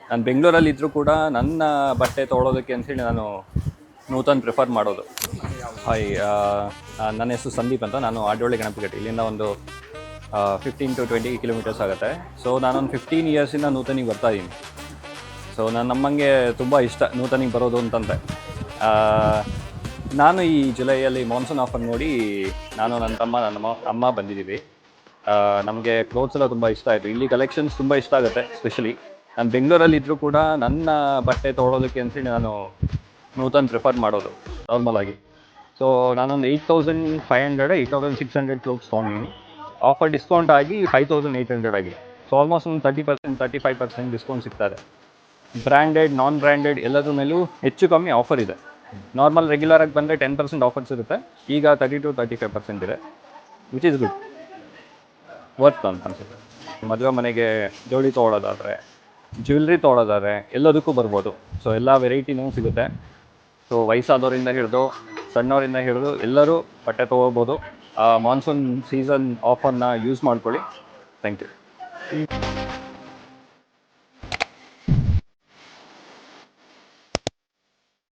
ನಾನು ಬೆಂಗಳೂರಲ್ಲಿ ಇದ್ದರೂ ಕೂಡ ನನ್ನ ಬಟ್ಟೆ ತೊಗೊಳೋದಕ್ಕೆ ಅಂತೇಳಿ ನಾನು ನೂತನ್ ಪ್ರಿಫರ್ ಮಾಡೋದು. ಹಾಯ್, ನನ್ನ ಹೆಸರು ಸಂದೀಪ್ ಅಂತ. ನಾನು ಆಡೋಳ್ಳಿ ಗಣಪಗಟ್ಟಿ, ಇಲ್ಲಿಂದ ಒಂದು 15 to 20 ಕಿಲೋಮೀಟರ್ಸ್ ಆಗುತ್ತೆ. ಸೊ ನಾನೊಂದು 15 ಇಯರ್ಸಿಂದ ನೂತನಿಗೆ ಬರ್ತಾ ಇದ್ದೀನಿ. ಸೊ ನಮ್ಮಂಗೆ ತುಂಬ ಇಷ್ಟ ನೂತನಿಗೆ ಬರೋದು ಅಂತಂದರೆ. ನಾನು ಈ ಜುಲೈಯಲ್ಲಿ ಮಾನ್ಸೂನ್ ಆಫರ್ ನೋಡಿ ನಾನು ನನ್ನ ತಮ್ಮ ನನ್ನ ಅಮ್ಮ ಬಂದಿದ್ದೀವಿ. ನಮಗೆ ಕ್ಲೋತ್ಸ್ ಎಲ್ಲ ತುಂಬ ಇಷ್ಟ ಆಯಿತು. ಇಲ್ಲಿ ಕಲೆಕ್ಷನ್ಸ್ ತುಂಬ ಇಷ್ಟ ಆಗುತ್ತೆ. ಸ್ಪೆಷಲಿ ನಾನು ಬೆಂಗಳೂರಲ್ಲಿ ಇದ್ದರೂ ಕೂಡ ನನ್ನ ಬಟ್ಟೆ ತೊಗೊಳೋದಕ್ಕೆ ಅಂತೇಳಿ ನಾನು ನೂತನ್ ಪ್ರಿಫರ್ ಮಾಡೋದು ನಾರ್ಮಲಾಗಿ. ಸೊ ನಾನೊಂದು 8500 8600 ಕ್ಲೋತ್ಸ್ ತೊಗೊಂಡಿದ್ದೀನಿ. ಆಫರ್ ಡಿಸ್ಕೌಂಟ್ ಆಗಿ 5800 ಆಗಿದೆ. ಸೊ ಆಲ್ಮೋಸ್ಟ್ ಒಂದು 30% 35% ಡಿಸ್ಕೌಂಟ್ ಸಿಗ್ತಾರೆ. ಬ್ರ್ಯಾಂಡೆಡ್ ನಾನ್ ಬ್ರ್ಯಾಂಡೆಡ್ ಎಲ್ಲದ್ರ ಮೇಲೂ ಹೆಚ್ಚು ಕಮ್ಮಿ ಆಫರ್ ಇದೆ. ನಾರ್ಮಲ್ ರೆಗ್ಯುಲರಾಗಿ ಬಂದರೆ 10% ಆಫರ್ಸ್ ಇರುತ್ತೆ. ಈಗ 30 to 35% ಇದೆ, ವಿಚ್ ಈಸ್ ಗುಡ್, ವರ್ತ್ ಅಂತ ಅನಿಸುತ್ತೆ. ಮದುವೆ ಮನೆಗೆ ಜೋಡಿ ತೊಗೊಳೋದಾದರೆ, ಜ್ಯುವೆಲ್ರಿ ತೊಗೊಳೋದಾದರೆ ಎಲ್ಲದಕ್ಕೂ ಬರ್ಬೋದು. ಸೊ ಎಲ್ಲ ವೆರೈಟಿನೂ ಸಿಗುತ್ತೆ. ಸೊ ವಯಸ್ಸಾದವರಿಂದ ಹಿಡಿದು ಸಣ್ಣವರಿಂದ ಹಿಡಿದು ಎಲ್ಲರೂ ಬಟ್ಟೆ ತೊಗೋಬೋದು. ಮಾನ್ಸೂನ್ ಸೀಸನ್ ಆಫರ್ನ ಯೂಸ್ ಮಾಡ್ಕೊಳ್ಳಿ. Thank you.